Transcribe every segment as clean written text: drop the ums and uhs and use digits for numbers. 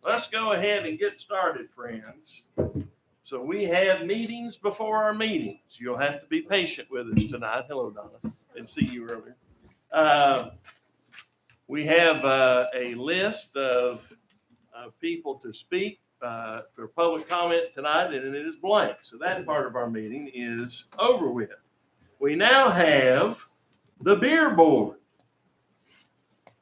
let's go ahead and get started, friends. So we have meetings before our meetings. You'll have to be patient with us tonight. Hello, Donna. Didn't see you earlier. We have a list of people to speak for public comment tonight, and it is blank. So that part of our meeting is over with. We now have the beer board.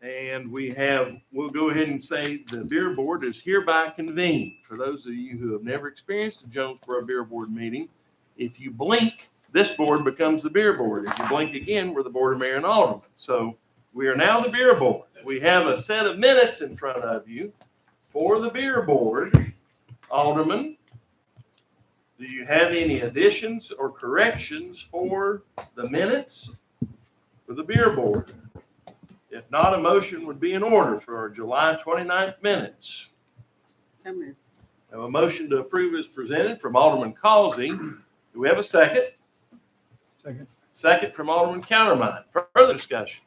And we'll go ahead and say the beer board is hereby convened. For those of you who have never experienced a Jonesborough beer board meeting, if you blink, this board becomes the beer board. If you blink again, we're the board of mayor and aldermen. So we are now the beer board. We have a set of minutes in front of you for the beer board. Alderman, do you have any additions or corrections for the minutes for the beer board? If not, a motion would be in order for our July 29th minutes. So moved. I have a motion to approve is presented from Alderman Causey. Do we have a second? Second. Second from Alderman Countermine. Further discussion?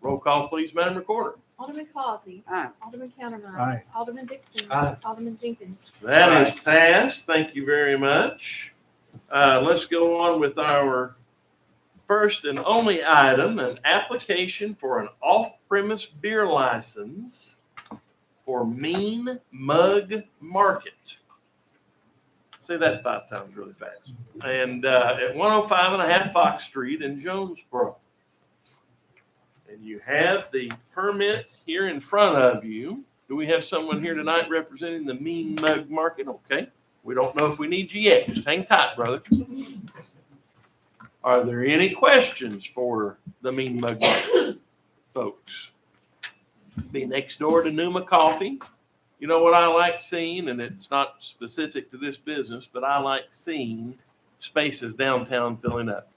Roll call, please, Madam Recorder. Alderman Causey. Aye. Alderman Countermine. Aye. Alderman Dixon. Aye. Alderman Jenkins. That is passed. Thank you very much. Let's go on with our first and only item, an application for an off-premise beer license for Mean Mug Market. Say that 5 times really fast. And at 105.5 Fox Street in Jonesborough. And you have the permit here in front of you. Do we have someone here tonight representing the Mean Mug Market? Okay. We don't know if we need you yet. Just hang tight, brother. Are there any questions for the Mean Mug Market, folks? Be next door to Numa Coffee. You know what I like seeing, and it's not specific to this business, but I like seeing spaces downtown filling up.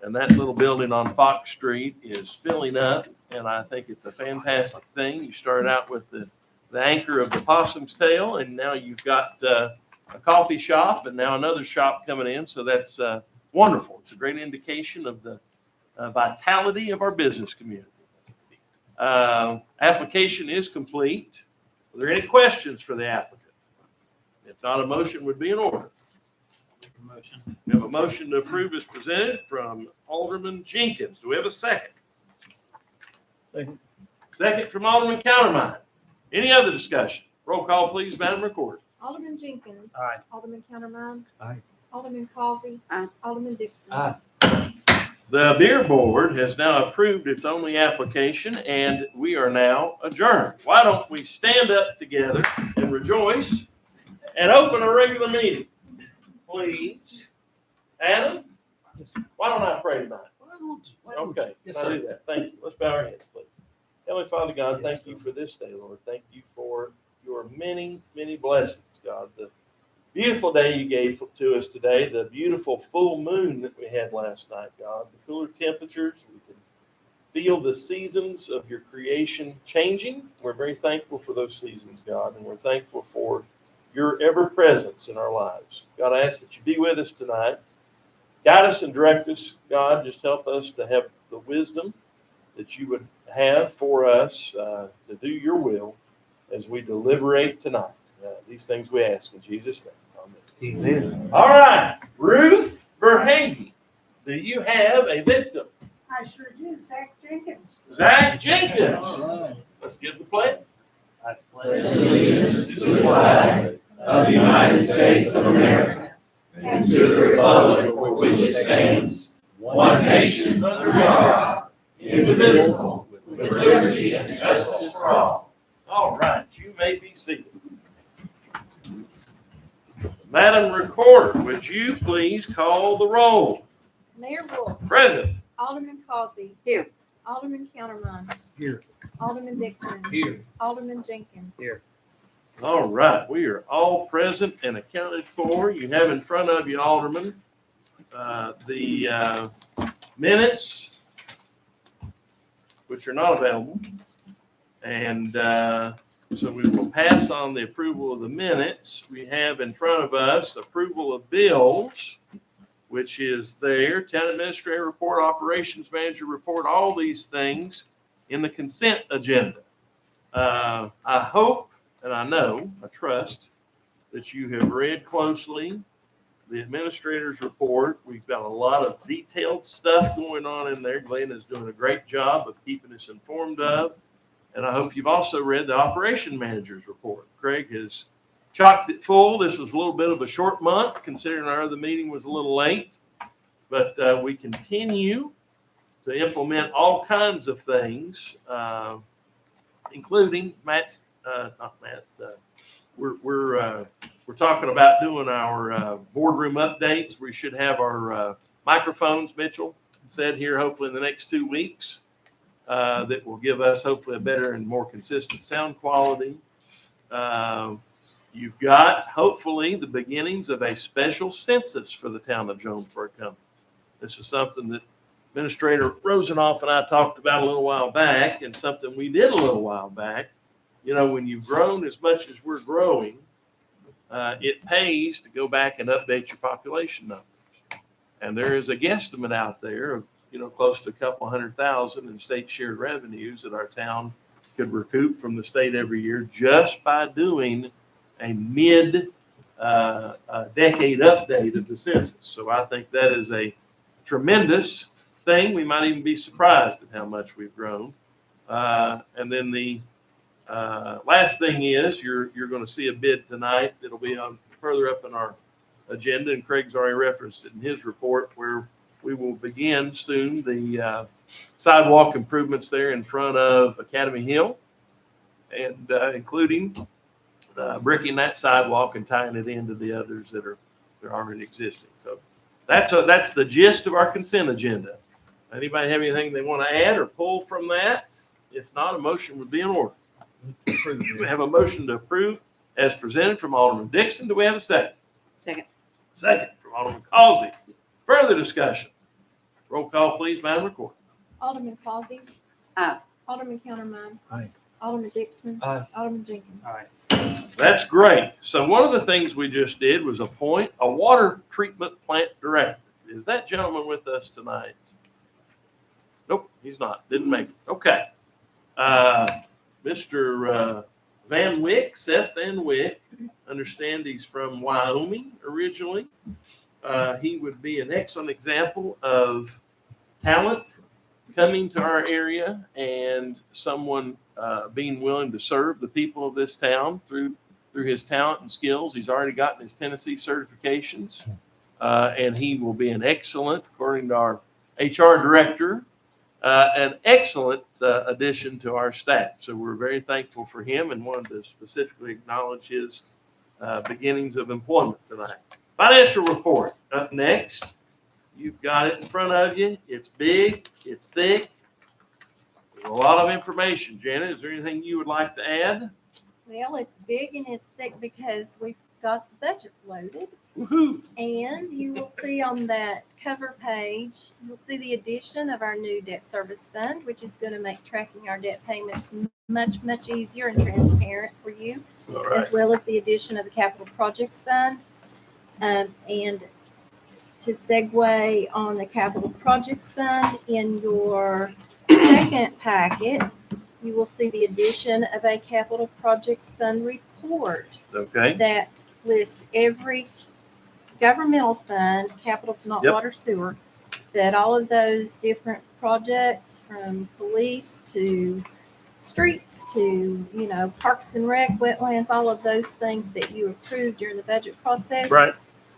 And that little building on Fox Street is filling up, and I think it's a fantastic thing. You started out with the anchor of the possum's tail, and now you've got a coffee shop, and now another shop coming in, so that's wonderful. It's a great indication of the vitality of our business community. Application is complete. Are there any questions for the applicant? If not, a motion would be in order. Motion. We have a motion to approve is presented from Alderman Jenkins. Do we have a second? Second. Second from Alderman Countermine. Any other discussion? Roll call, please, Madam Recorder. Alderman Jenkins. Aye. Alderman Countermine. Aye. Alderman Causey. Aye. Alderman Dixon. Aye. The beer board has now approved its only application, and we are now adjourned. Why don't we stand up together and rejoice and open a regular meeting, please? Adam, why don't I pray tonight? Okay, Yes, I'll sir. do that. Thank you. Let's bow our heads, please. Heavenly Father God, thank you for this day, Lord. Thank you for your many, many blessings, God. The beautiful day you gave to us today, the beautiful full moon that we had last night, God, the cooler temperatures, we can feel the seasons of your creation changing. We're very thankful for those seasons, God, and we're thankful for your ever presence in our lives. God, I ask that you be with us tonight. Guide us and direct us, God. Just help us to have the wisdom that you would have for us to do your will as we deliberate tonight. These things we ask in Jesus' name. Amen. Amen. All right, Ruth Verhagen, do you have a victim? I sure do, Zach Jenkins. Zach Jenkins. All right. Let's give the pledge. I pledge allegiance to the flag of the United States of America and to the republic for which it stands, one nation under God, indivisible, with liberty and justice for all. All right, you may be seated. Madam Recorder, would you please call the roll? Mayor Wolf. Present. Alderman Causey. Here. Alderman Countermine. Here. Alderman Dixon. Here. Alderman Jenkins. Here. All right, we are all present and accounted for. You have in front of you, Alderman, the minutes, which are not available. And so we will pass on the approval of the minutes. We have in front of us approval of bills, which is there, town administrator report, operations manager report, all these things in the consent agenda. I hope and I trust that you have read closely the administrator's report. We've got a lot of detailed stuff going on in there. Glenn is doing a great job of keeping us informed of. And I hope you've also read the operation manager's report. Craig has chocked it full. This was a little bit of a short month, considering our other meeting was a little late. But we continue to implement all kinds of things, including we're talking about doing our boardroom updates. We should have our microphones, Mitchell said here, hopefully in the next 2 weeks. That will give us hopefully a better and more consistent sound quality. You've got hopefully the beginnings of a special census for the town of Jonesborough coming. This is something that Administrator Rosenoff and I talked about a little while back, and something we did a little while back. You know, when you've grown as much as we're growing, it pays to go back and update your population numbers. And there is a guesstimate out there of, close to a couple 100,000 in state shared revenues that our town could recoup from the state every year just by doing a mid-decade update of the census. So I think that is a tremendous thing. We might even be surprised at how much we've grown. And then the last thing is you're going to see a bid tonight. It'll be on further up in our agenda, and Craig's already referenced it in his report, where we will begin soon the sidewalk improvements there in front of Academy Hill, and including bricking that sidewalk and tying it into the others that are already existing. So that's the gist of our consent agenda. Anybody have anything they want to add or pull from that? If not, a motion would be in order. We have a motion to approve as presented from Alderman Dixon. Do we have a second? Second. Second from Alderman Causey. Further discussion. Roll call, please, Madam Recorder. Alderman Causey. Aye. Alderman Countermine. Aye. Alderman Dixon. Aye. Alderman Jenkins. Aye. That's great. So one of the things we just did was appoint a water treatment plant director. Is that gentleman with us tonight? Nope, he's not. Didn't make it. Okay. Mr. Van Wyck, Seth Van Wyck, understand he's from Wyoming originally. He would be an excellent example of talent coming to our area and someone being willing to serve the people of this town through his talent and skills. He's already gotten his Tennessee certifications, and he will be an excellent, according to our HR director, an excellent addition to our staff. So we're very thankful for him and wanted to specifically acknowledge his beginnings of employment tonight. Financial report up next. You've got it in front of you. It's big. It's thick. There's a lot of information. Janet, is there anything you would like to add? Well, it's big and it's thick because we've got the budget loaded. Woohoo! And you will see on that cover page, you'll see the addition of our new debt service fund, which is going to make tracking our debt payments much, much easier and transparent for you, All right. as well as the addition of the capital projects fund. And to segue on the capital projects fund, in your second packet, you will see the addition of a capital projects fund report Okay. that lists every governmental fund, capital, not Yep. water sewer, but all of those different projects, from police to streets to, parks and rec, wetlands, all of those things that you approved during the budget process. Right.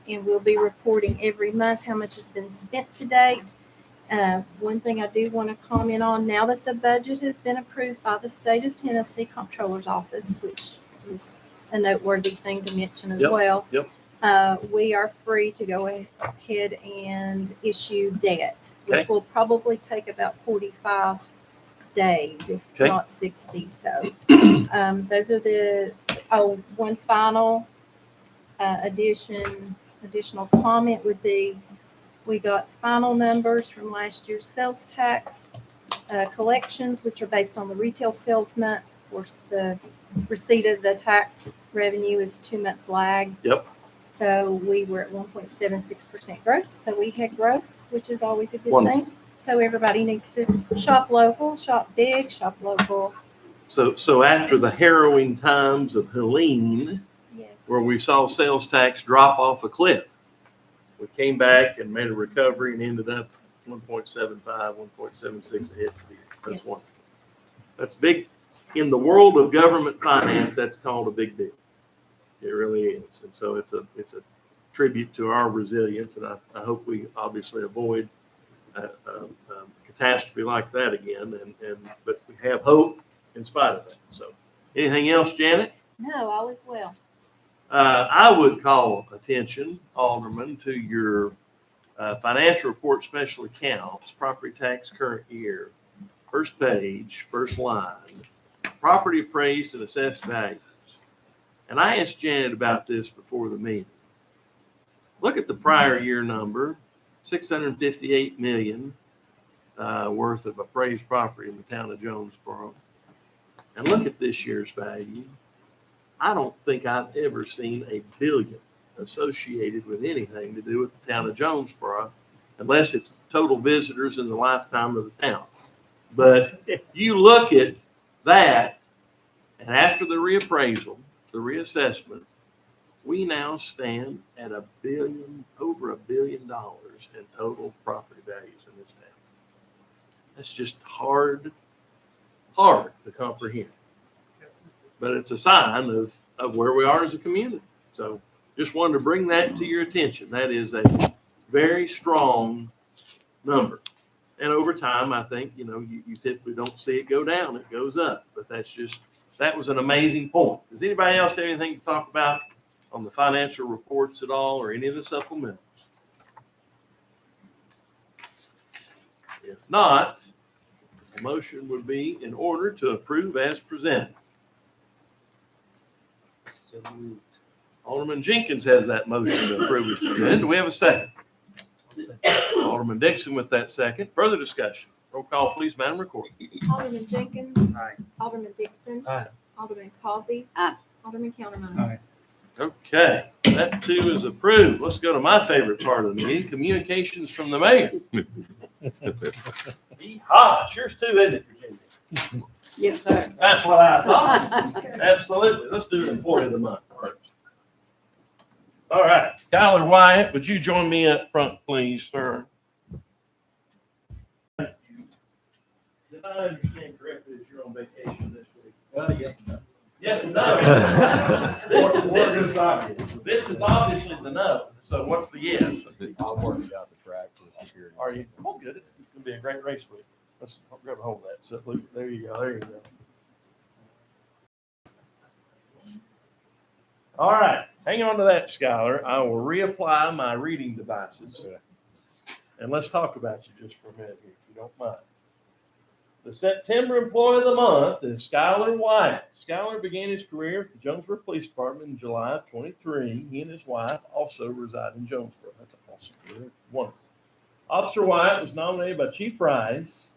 And we'll be reporting every month how much has been spent to date. One thing I do want to comment on, now that the budget has been approved by the state of Tennessee Comptroller's Office, which is a noteworthy thing to mention as Yep, well. yep. We are free to go ahead and issue debt, Okay. which will probably take about 45 days, if Okay. not 60. So those are one final additional comment would be, we got final numbers from last year's sales tax collections, which are based on the retail sales month. Of course, the receipt of the tax revenue is 2 months lag. Yep. So we were at 1.76% growth. So we had growth, which is always a good Wonderful. thing. So everybody needs to shop local, shop big, shop local, So after the harrowing times of Helene, Yes. where we saw sales tax drop off a cliff, we came back and made a recovery and ended up 1.75, 1.76 ahead for the year. That's Yes. wonderful. That's big. In the world of government finance, that's called a big deal. It really is. And so it's a tribute to our resilience, and I hope we obviously avoid a catastrophe like that again. But we have hope in spite of that. So, anything else, Janet? No, all is well. I would call attention, Alderman, to your financial report special accounts, property tax current year, first page, first line, property appraised and assessed values. And I asked Janet about this before the meeting. Look at the prior year number, 658 million worth of appraised property in the town of Jonesborough. And look at this year's value. I don't think I've ever seen a billion associated with anything to do with the town of Jonesborough, unless it's total visitors in the lifetime of the town. But you look at that, and after the reappraisal, the reassessment, we now stand at over $1 billion in total property values in this town. That's just hard to comprehend. But it's a sign of where we are as a community. So just wanted to bring that to your attention. That is a very strong number. And over time, I think, you typically don't see it go down, it goes up. But that was an amazing point. Does anybody else have anything to talk about on the financial reports at all or any of the supplementals? If not, a motion would be in order to approve as presented. Alderman Jenkins has that motion to approve as presented. Do we have a second? Alderman Dixon with that second. Further discussion. Roll call, please, Madam Recorder. Alderman Jenkins. Aye. Alderman Dixon. Aye. Alderman Causey. Aye. Alderman Counterman. Aye. Okay, that too is approved. Let's go to my favorite part of the meeting, communications from the mayor. Yeehaw, sure's too, isn't it, Virginia? Yes, sir. That's what I thought. Absolutely. Let's do an employee of the month first. All right, Skylar Wyatt, would you join me up front, please, sir? Did I understand correctly that you're on vacation this week? Yes. Yes and no. This is obviously the no. So what's the yes? I'll work out the track for the security. Are you? Oh, good. It's going to be a great race week. Let's grab a hold of that. So there you go. There you go. All right. Hang on to that, Skylar. I will reapply my reading devices. And let's talk about you just for a minute here, if you don't mind. The September Employee of the Month is Skylar Wyatt. Skylar began his career at the Jonesborough Police Department in July of 23. He and his wife also reside in Jonesborough. That's awesome. Wonderful. Officer Wyatt was nominated by Chief Rice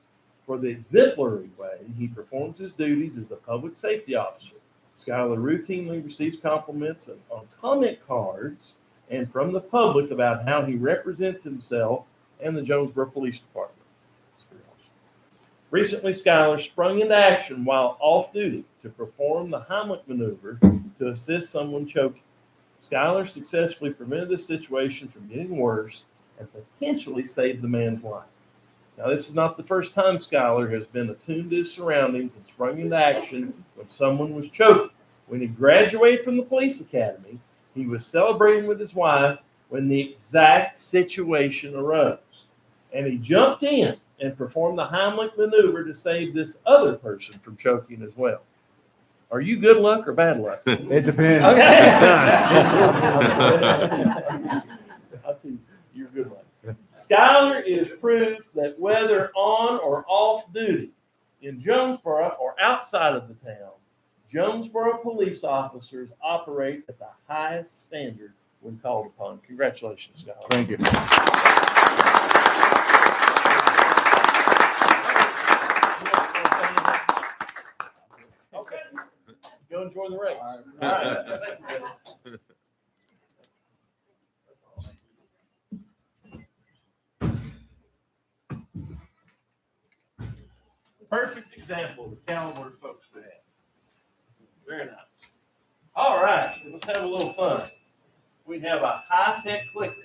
for the exemplary way he performs his duties as a public safety officer. Skylar routinely receives compliments on comment cards and from the public about how he represents himself and the Jonesborough Police Department. Recently, Skylar sprung into action while off duty to perform the Heimlich maneuver to assist someone choking. Skylar successfully prevented the situation from getting worse and potentially saved the man's life. Now, this is not the first time Skylar has been attuned to his surroundings and sprung into action when someone was choking. When he graduated from the police academy, he was celebrating with his wife when the exact situation arose. And he jumped in and performed the Heimlich maneuver to save this other person from choking as well. Are you good luck or bad luck? It depends. Okay. I'll tease you. You're good luck. Skylar is proof that whether on or off duty in Jonesborough or outside of the town, Jonesborough police officers operate at the highest standard when called upon. Congratulations, Skylar. Thank you. Okay. Go enjoy the race. All right. Thank you, buddy. Perfect example of the caliber of folks we have. Very nice. All right, let's have a little fun. We have a high-tech clicker,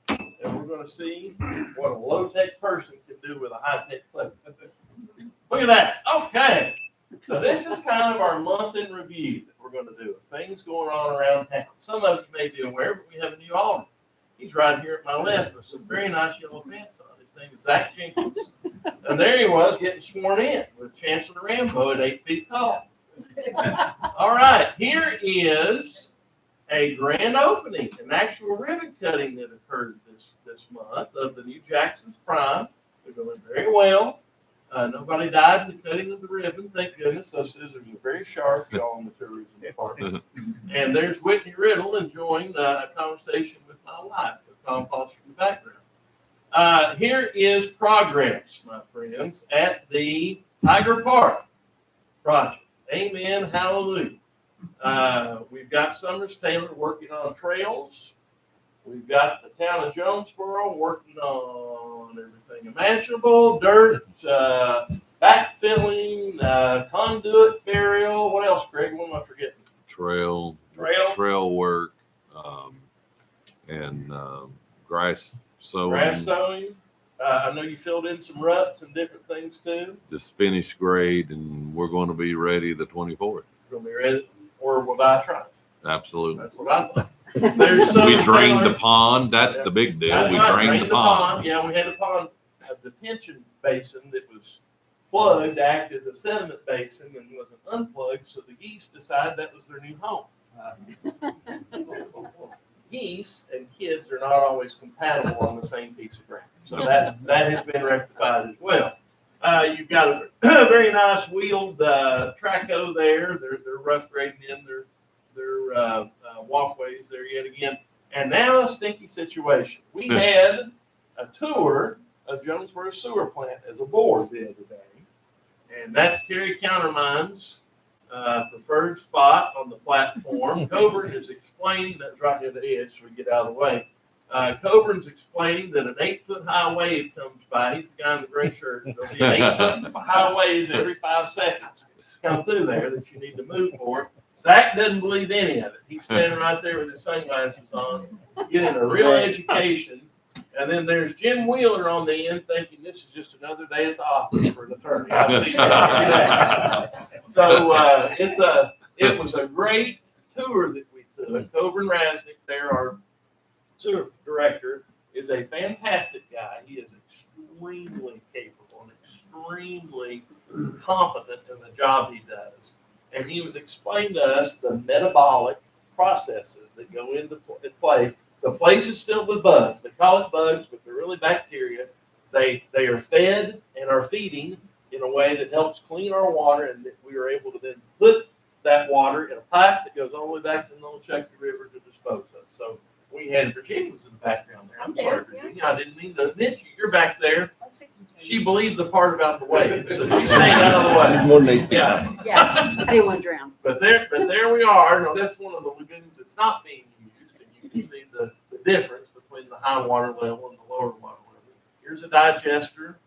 and we're going to see what a low-tech person can do with a high-tech clicker. Look at that. Okay. So this is kind of our month in review that we're going to do. Things going on around town. Some of you may be aware, but we have a new alderman. He's right here at my left with some very nice yellow pants on. His name is Zach Jenkins. And there he was getting sworn in with Chancellor Rambo at 8 feet tall. All right, here is a grand opening, an actual ribbon cutting that occurred this month of the new Jackson's Prime. They're going very well. Nobody died in the cutting of the ribbon, thank goodness. Those scissors are very sharp, y'all in the tourism department. And there's Whitney Riddle enjoying a conversation with my wife, with Tom Foster in the background. Here is progress, my friends, at the Tiger Park project. Amen, hallelujah. We've got Summers Taylor working on trails. We've got the town of Jonesborough working on everything imaginable, dirt, backfilling, conduit burial. What else, Greg? What am I forgetting? Trail work, and grass sowing. Grass sowing. I know you filled in some ruts and different things too. Just finished grade, and we're going to be ready the 24th. Gonna be ready, or will I try? Absolutely. That's what I thought. There's some We drained the pond. That's the big deal. That's We right, drained the pond. Yeah, we had a pond, a detention basin that was plugged to act as a sediment basin and wasn't unplugged, so the geese decided that was their new home. Geese and kids are not always compatible on the same piece of ground, so that has been rectified as well. You've got a very nice wheeled traco there. They're rough grading in their walkways there yet again. And now a stinky situation. We had a tour of Jonesborough Sewer Plant as a board the other day. And that's Kerry Countermine's preferred spot on the platform. Coburn is explaining, that's right near the edge so we get out of the way. Coburn's explaining that an 8-foot high wave comes by. He's the guy in the gray shirt. There'll be an 8-foot high wave every 5 seconds come through there that you need to move for. Zach doesn't believe any of it. He's standing right there with his sunglasses on, getting a real education. And then there's Jim Wheeler on the end thinking this is just another day at the office for an attorney. I've seen that every day. So it was a great tour that we took. Coburn Rasnick there, our sewer director, is a fantastic guy. He is extremely capable and extremely competent in the job he does. And he was explaining to us the metabolic processes that go into play. The place is filled with bugs. They call it bugs, but they're really bacteria. They are fed and are feeding in a way that helps clean our water, and that we are able to then put that water in a pipe that goes all the way back to the Nolechucky River to dispose of. So we had Virginia was in the background there. I'm sorry, Virginia. I didn't mean to miss you. You're back there. She believed the part about the wave, so she stayed out of the way. More than Yeah. Yeah, I didn't want to drown. But there we are. Now, that's one of the lagoons that's not being used, and you can see the difference between the high water level and the lower water level. Here's a digester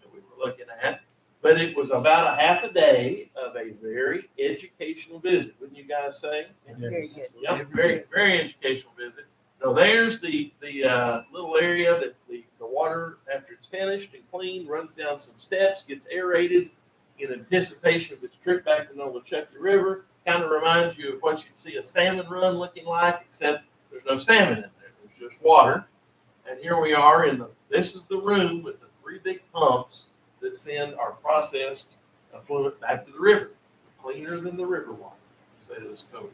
that we were looking at, but it was about a half a day of a very educational visit, wouldn't you guys say? Very good. Yep, very, very educational visit. Now there's the little area that the water, after it's finished and cleaned, runs down some steps, gets aerated in anticipation of its trip back to the Nolechucky River. Kind of reminds you of what you'd see a salmon run looking like, except there's no salmon in there. There's just water. And here we are this is the room with the 3 big pumps that send our processed effluent back to the river, cleaner than the river water. Say this code.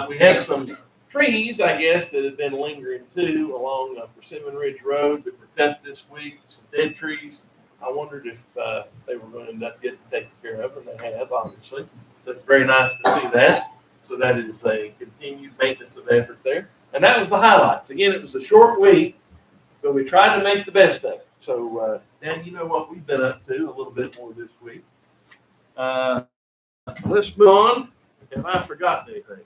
We had some trees, I guess, that had been lingering too along Persimmon Ridge Road that were cut this week. Some dead trees. I wondered if they were going to end up getting taken care of, and they have, obviously. So it's very nice to see that. So that is a continued maintenance of effort there. And that was the highlights. Again, it was a short week, but we tried to make the best of it. So, Dan, you know what we've been up to a little bit more this week. Let's move on. Have I forgotten anything?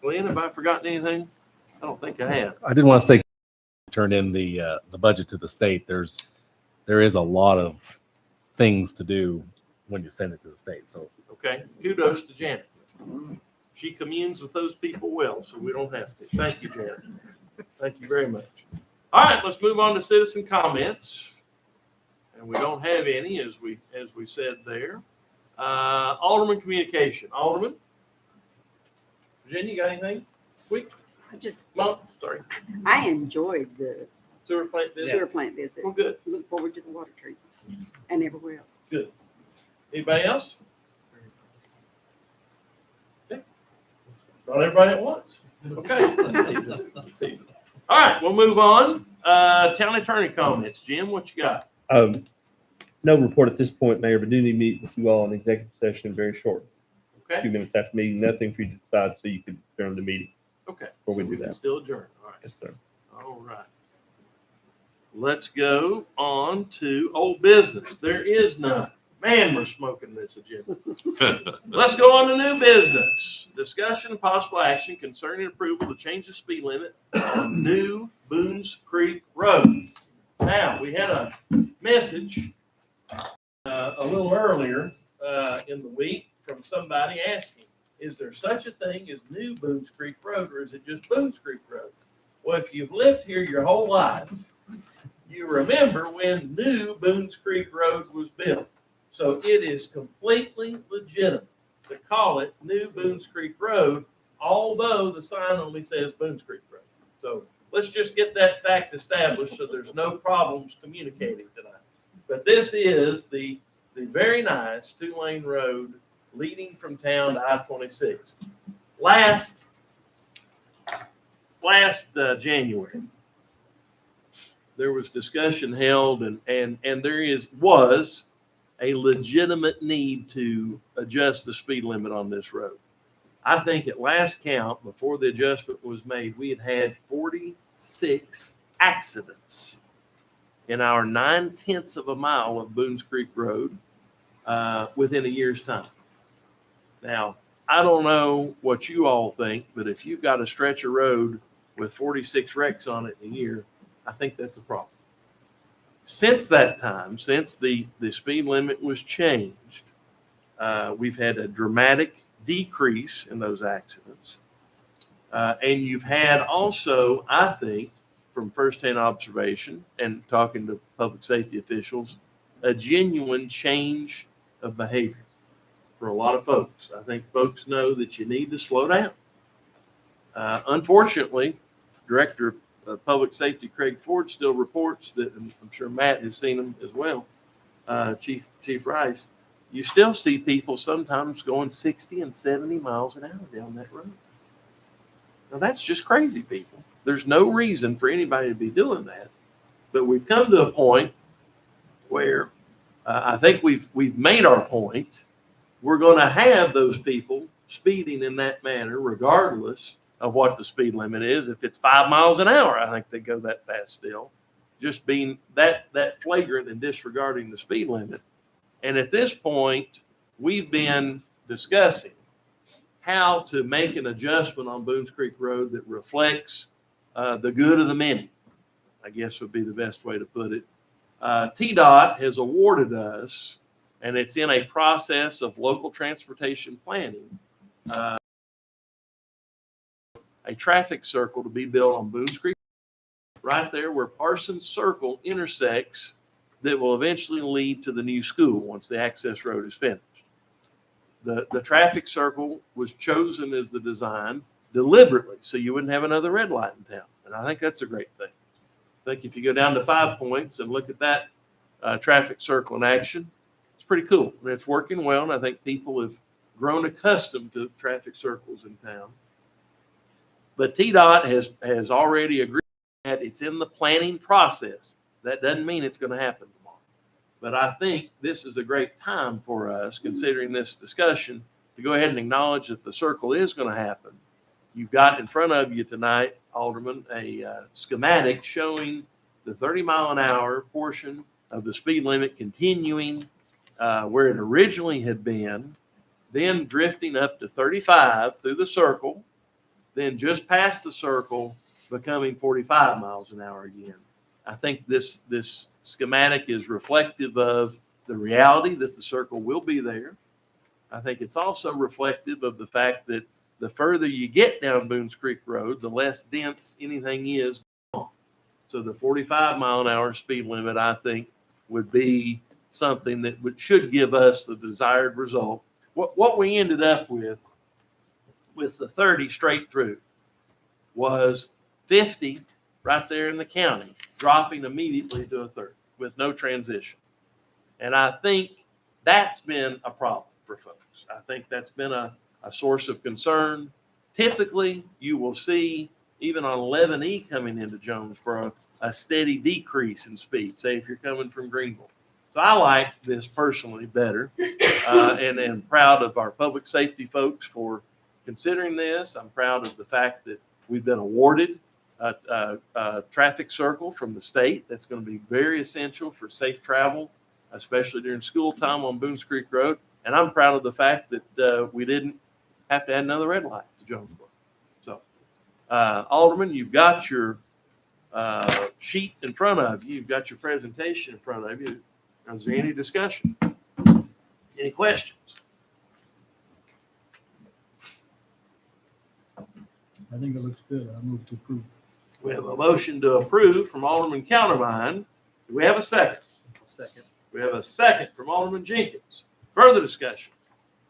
Glenn, have I forgotten anything? I don't think I have. I did want to say, turn in the budget to the state. There is a lot of things to do when you send it to the state. So Okay. Kudos to Janet. She communes with those people well, so we don't have to. Thank you, Janet. Thank you very much. All right, let's move on to citizen comments. And we don't have any, as we said there. Alderman communication. Alderman? Virginia, you got anything? Sweet. Sorry. I enjoyed the Sewer plant visit? sewer plant visit. Well, good. Look forward to the water treatment and everywhere else. Good. Anybody else? Okay. Not everybody at once. Okay. Teasing. All right, we'll move on. Town attorney comments. Jim, what you got? No report at this point, Mayor, but do need to meet with you all in executive session very short. Okay. 2 minutes after meeting, nothing for you to decide, so you can adjourn the meeting. Okay. Before we So do can that. Still adjourn. All right. Yes, sir. All right. Let's go on to old business. There is none. Man, we're smoking this agenda. Let's go on to new business. Discussion and possible action concerning approval to change the speed limit on New Boones Creek Road. Now, we had a message a little earlier in the week from somebody asking, is there such a thing as New Boones Creek Road, or is it just Boones Creek Road? Well, if you've lived here your whole life, you remember when New Boones Creek Road was built. So it is completely legitimate to call it New Boones Creek Road, although the sign only says Boones Creek Road. So let's just get that fact established so there's no problems communicating tonight. But this is the very nice 2-lane road leading from town to I-26. Last January, there was discussion held, and there was a legitimate need to adjust the speed limit on this road. I think at last count, before the adjustment was made, we had 46 accidents in our 9/10 of a mile of Boones Creek Road within a year's time. Now, I don't know what you all think, but if you've got a stretch of road with 46 wrecks on it in a year, I think that's a problem. Since that time, since the speed limit was changed, we've had a dramatic decrease in those accidents. And you've had also, I think, from firsthand observation and talking to public safety officials, a genuine change of behavior for a lot of folks. I think folks know that you need to slow down. Unfortunately, Director of Public Safety Craig Ford still reports that, and I'm sure Matt has seen them as well, Chief Rice, you still see people sometimes going 60 and 70 miles an hour down that road. Now that's just crazy, people. There's no reason for anybody to be doing that. But we've come to a point where I think we've made our point. We're going to have those people speeding in that manner, regardless of what the speed limit is. If it's 5 miles an hour, I think they go that fast still. Just being that flagrant and disregarding the speed limit. And at this point, we've been discussing how to make an adjustment on Boones Creek Road that reflects the good of the many, I guess would be the best way to put it. TDOT has awarded us, and it's in a process of local transportation planning, a traffic circle to be built on Boones Creek, right there where Parsons Circle intersects, that will eventually lead to the new school once the access road is finished. The traffic circle was chosen as the design deliberately so you wouldn't have another red light in town. And I think that's a great thing. I think if you go down to 5 Points and look at that traffic circle in action, it's pretty cool. And it's working well. And I think people have grown accustomed to traffic circles in town. But TDOT has already agreed that it's in the planning process. That doesn't mean it's going to happen tomorrow. But I think this is a great time for us, considering this discussion, to go ahead and acknowledge that the circle is going to happen. You've got in front of you tonight, Alderman, a schematic showing the 30-mile-an-hour portion of the speed limit continuing where it originally had been, then drifting up to 35 through the circle, then just past the circle, becoming 45 miles an hour again. I think this schematic is reflective of the reality that the circle will be there. I think it's also reflective of the fact that the further you get down Boones Creek Road, the less dense anything is. So the 45-mile-an-hour speed limit, I think, would be something that should give us the desired result. What we ended up with the 30 straight through was 50 right there in the county, dropping immediately to a 30 with no transition. And I think that's been a problem for folks. I think that's been a source of concern. Typically, you will see, even on 11E coming into Jonesborough, a steady decrease in speed, say if you're coming from Greenville. So I like this personally better, and proud of our public safety folks for considering this. I'm proud of the fact that we've been awarded a traffic circle from the state that's going to be very essential for safe travel, especially during school time on Boones Creek Road. And I'm proud of the fact that we didn't have to add another red light to Jonesborough. So, Alderman, you've got your sheet in front of you. You've got your presentation in front of you. Is there any discussion? Any questions? I think it looks good. I move to approve. We have a motion to approve from Alderman Countermine. Do we have a second? Second. We have a second from Alderman Jenkins. Further discussion.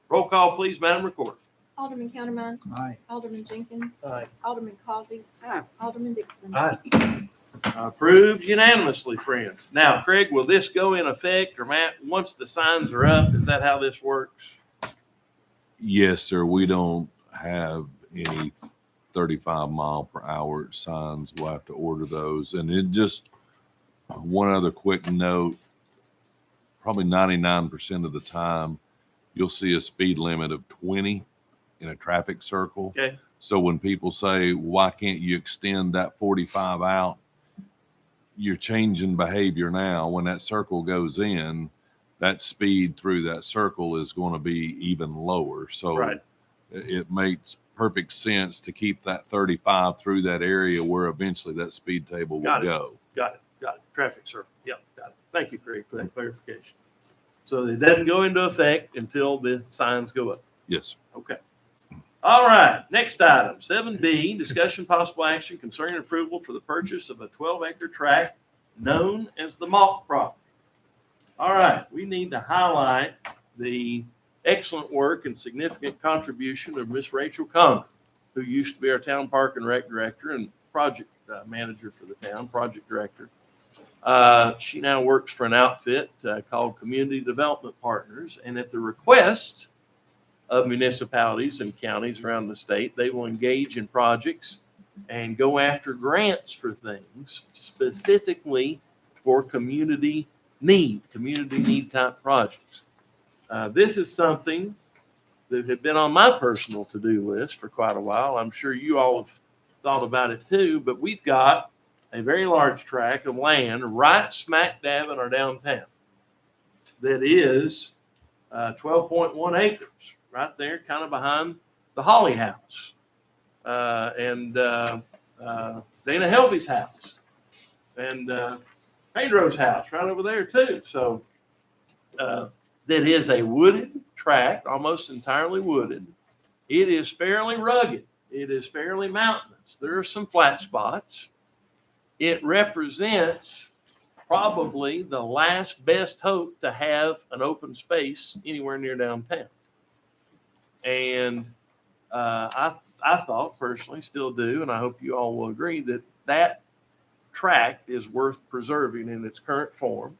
Roll call, please, Madam Recorder. Alderman Countermine, Aye. Alderman Jenkins, Aye. Alderman Causey, Aye. Alderman Dixon. Aye. Approved unanimously, friends. Now, Craig, will this go in effect, or Matt, once the signs are up? Is that how this works? Yes, sir. We don't have any 35-mile-per-hour signs. We'll have to order those. And it just, one other quick note, probably 99% of the time, you'll see a speed limit of 20 in a traffic circle. Okay. So when people say, why can't you extend that 45 out? You're changing behavior now. When that circle goes in, that speed through that circle is going to be even lower. So Right. it makes perfect sense to keep that 35 through that area where eventually that speed table will go. Got it. Traffic circle. Yep, got it. Thank you, Craig, for that clarification. So it doesn't go into effect until the signs go up. Yes. Okay. All right. Next item, 7B, discussion possible action concerning approval for the purchase of a 12-acre tract known as the Malk property. All right. We need to highlight the excellent work and significant contribution of Miss Rachel Conger, who used to be our town park and rec director and project manager for the town, project director. She now works for an outfit called Community Development Partners, and at the request of municipalities and counties around the state, they will engage in projects and go after grants for things specifically for community need type projects. This is something that had been on my personal to-do list for quite a while. I'm sure you all have thought about it too, but we've got a very large tract of land right smack dab in our downtown that is 12.1 acres right there, kind of behind the Holly House and Dana Helvey's house and Pedro's house right over there too. So that is a wooded tract, almost entirely wooded. It is fairly rugged. It is fairly mountainous. There are some flat spots. It represents probably the last best hope to have an open space anywhere near downtown. And I thought personally, still do, and I hope you all will agree that that tract is worth preserving in its current form,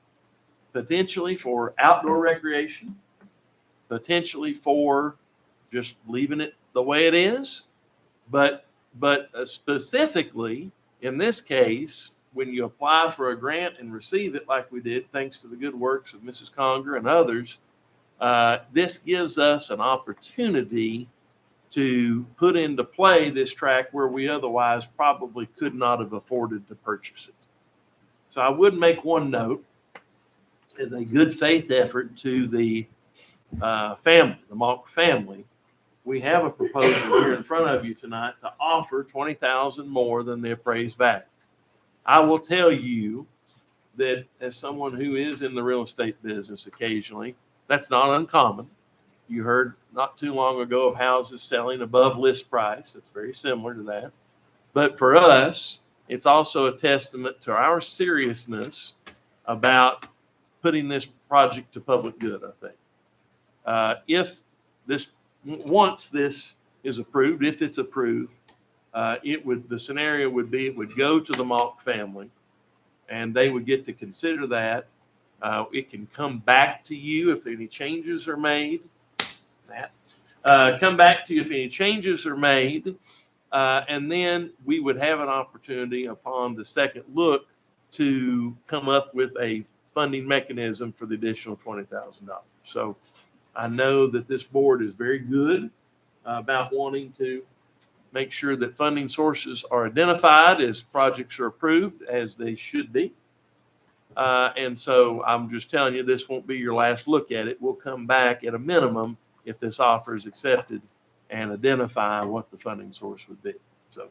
potentially for outdoor recreation, potentially for just leaving it the way it is, but specifically in this case, when you apply for a grant and receive it like we did, thanks to the good works of Mrs. Conger and others, this gives us an opportunity to put into play this tract where we otherwise probably could not have afforded to purchase it. So I would make one note as a good faith effort to the family, the Malk family. We have a proposal here in front of you tonight to offer $20,000 more than the appraised value. I will tell you that as someone who is in the real estate business occasionally, that's not uncommon. You heard not too long ago of houses selling above list price. It's very similar to that. But for us, it's also a testament to our seriousness about putting this project to public good, I think. If this, once this is approved, if it's approved, the scenario would be it would go to the Malk family and they would get to consider that. It can come back to you if any changes are made. Come back to you if any changes are made. And then we would have an opportunity upon the second look to come up with a funding mechanism for the additional $20,000. So I know that this board is very good about wanting to make sure that funding sources are identified as projects are approved, as they should be. And so I'm just telling you, this won't be your last look at it. We'll come back at a minimum if this offer is accepted and identify what the funding source would be. So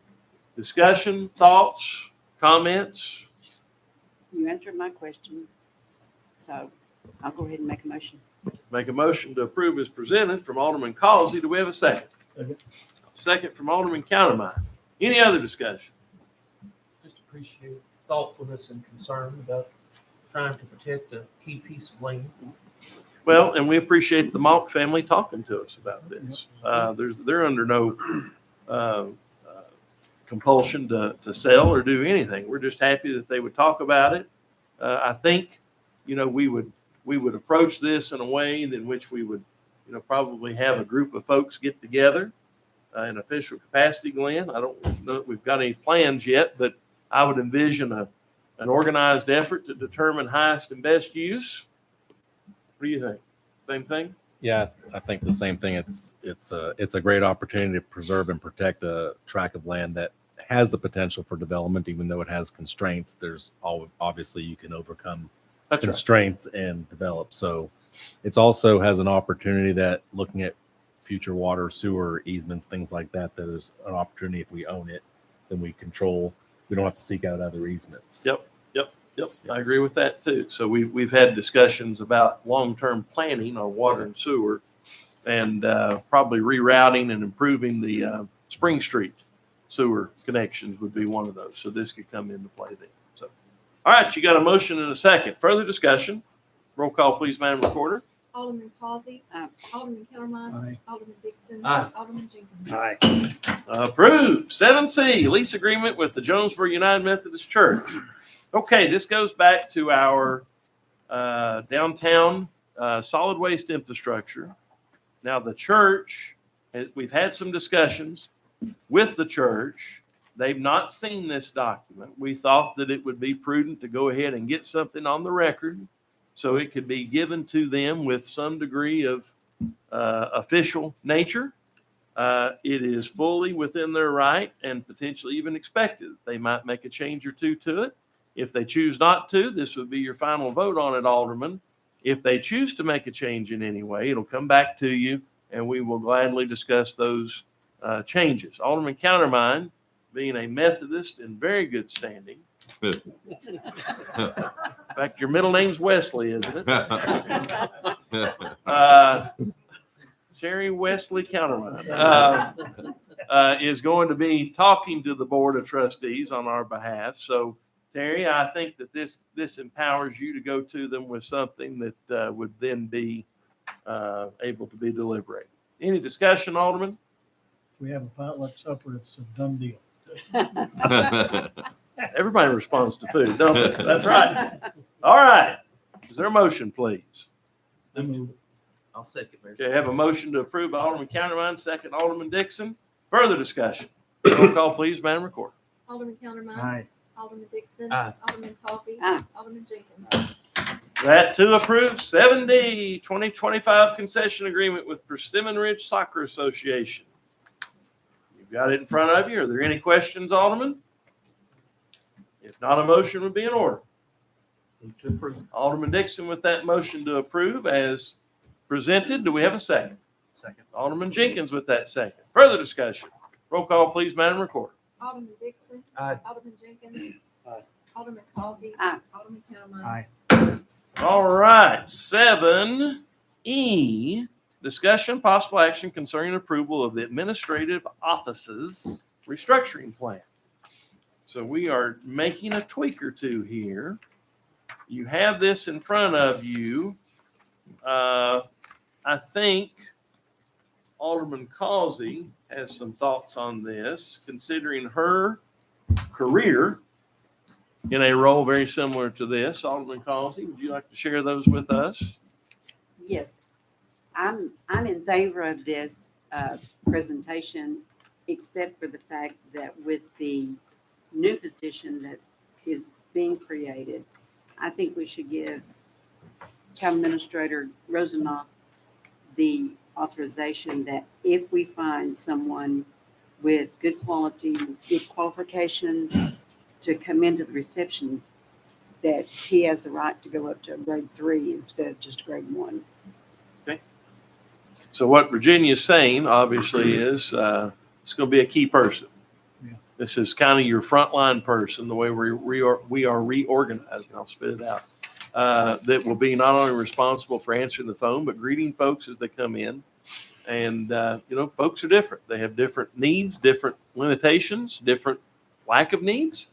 discussion, thoughts, comments? You answered my question, so I'll go ahead and make a motion. Make a motion to approve as presented from Alderman Causey. Do we have a second? Second. Second from Alderman Countermine. Any other discussion? Just appreciate thoughtfulness and concern about trying to protect a key piece of land. Well, and we appreciate the Malk family talking to us about this. They're under no compulsion to sell or do anything. We're just happy that they would talk about it. I think, we would approach this in a way in which we would, probably have a group of folks get together in official capacity, Glenn. I don't know if we've got any plans yet, but I would envision an organized effort to determine highest and best use. What do you think? Same thing? Yeah, I think the same thing. It's a great opportunity to preserve and protect a tract of land that has the potential for development, even though it has constraints. There's obviously you can overcome That's right. constraints and develop. So it's also has an opportunity that looking at future water, sewer easements, things like that, there's an opportunity if we own it, then we control. We don't have to seek out other easements. Yep. I agree with that too. So we've had discussions about long-term planning on water and sewer, and probably rerouting and improving the Spring Street sewer connections would be one of those. So this could come into play then. So, all right, you got a motion and a second. Further discussion? Roll call, please, Madam Recorder. Alderman Causey. Aye. Alderman Countermine. Aye. Alderman Dixon. Aye. Alderman Jenkins. Aye. Approved. 7C, lease agreement with the Jonesborough United Methodist Church. Okay, this goes back to our downtown solid waste infrastructure. Now, the church, we've had some discussions with the church. They've not seen this document. We thought that it would be prudent to go ahead and get something on the record so it could be given to them with some degree of official nature. It is fully within their right and potentially even expected. They might make a change or two to it. If they choose not to, this would be your final vote on it, Alderman. If they choose to make a change in any way, it'll come back to you and we will gladly discuss those changes. Alderman Countermine, being a Methodist in very good standing. In fact, your middle name's Wesley, isn't it? Jerry Wesley Countermine is going to be talking to the Board of Trustees on our behalf. So, Terry, I think that this empowers you to go to them with something that would then be able to be deliberated. Any discussion, Alderman? If we have a potluck supper, it's a done deal. Everybody responds to food, don't they? That's right. All right. Is there a motion, please? I move. I'll second, Mayor. Okay, I have a motion to approve by Alderman Countermine, second Alderman Dixon. Further discussion. Roll call, please, Madam Recorder. Alderman Countermine. Aye. Alderman Dixon. Aye. Alderman Causey. Aye. Alderman Jenkins. That too approved. 7D, 2025 concession agreement with Persimmon Ridge Soccer Association. You've got it in front of you. Are there any questions, Alderman? If not, a motion would be in order. Move to approve. Alderman Dixon with that motion to approve as presented. Do we have a second? Second. Alderman Jenkins with that second. Further discussion. Roll call, please, Madam Recorder. Alderman Dixon. Aye. Alderman Jenkins. Aye. Alderman Causey. Aye. Alderman Countermine. Aye. All right, 7E, discussion, possible action concerning approval of the administrative offices restructuring plan. So we are making a tweak or two here. You have this in front of you. I think Alderman Causey has some thoughts on this, considering her career in a role very similar to this. Alderman Causey, would you like to share those with us? Yes, I'm in favor of this presentation, except for the fact that with the new position that is being created, I think we should give Town Administrator Rosenhoff the authorization that if we find someone with good quality, good qualifications to come into the reception, that he has the right to go up to a grade 3 instead of just grade 1. So what Virginia is saying, obviously, is it's going to be a key person. Yeah. This is kind of your frontline person, the way we are reorganizing. I'll spit it out. That will be not only responsible for answering the phone, but greeting folks as they come in. And, folks are different. They have different needs, different limitations, different lack of needs.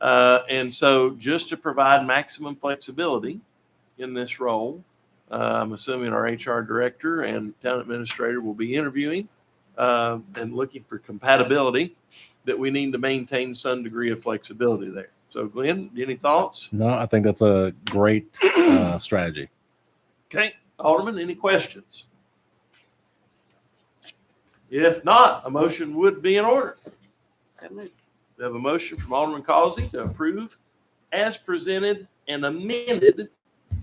And so just to provide maximum flexibility in this role, I'm assuming our HR director and town administrator will be interviewing and looking for compatibility, that we need to maintain some degree of flexibility there. So Glenn, any thoughts? No, I think that's a great strategy. Okay, Alderman, any questions? If not, a motion would be in order. So moved. We have a motion from Alderman Causey to approve as presented and amended,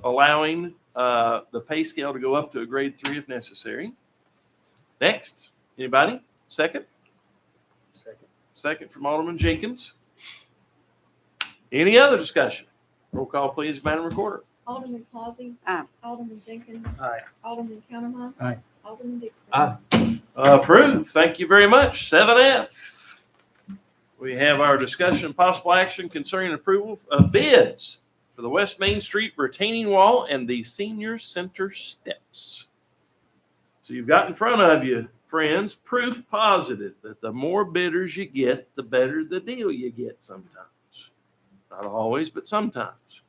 allowing the pay scale to go up to a grade 3 if necessary. Next, anybody? Second? Second from Alderman Jenkins. Any other discussion? Roll call, please, Madam Recorder. Alderman Causey. Aye. Alderman Jenkins. Aye. Alderman Counterman. Aye. Alderman Dixon. Aye. Approved. Thank you very much. 7F. We have our discussion and possible action concerning approval of bids for the West Main Street retaining wall and the senior center steps. So you've got in front of you, friends, proof positive that the more bidders you get, the better the deal you get sometimes. Not always, but sometimes.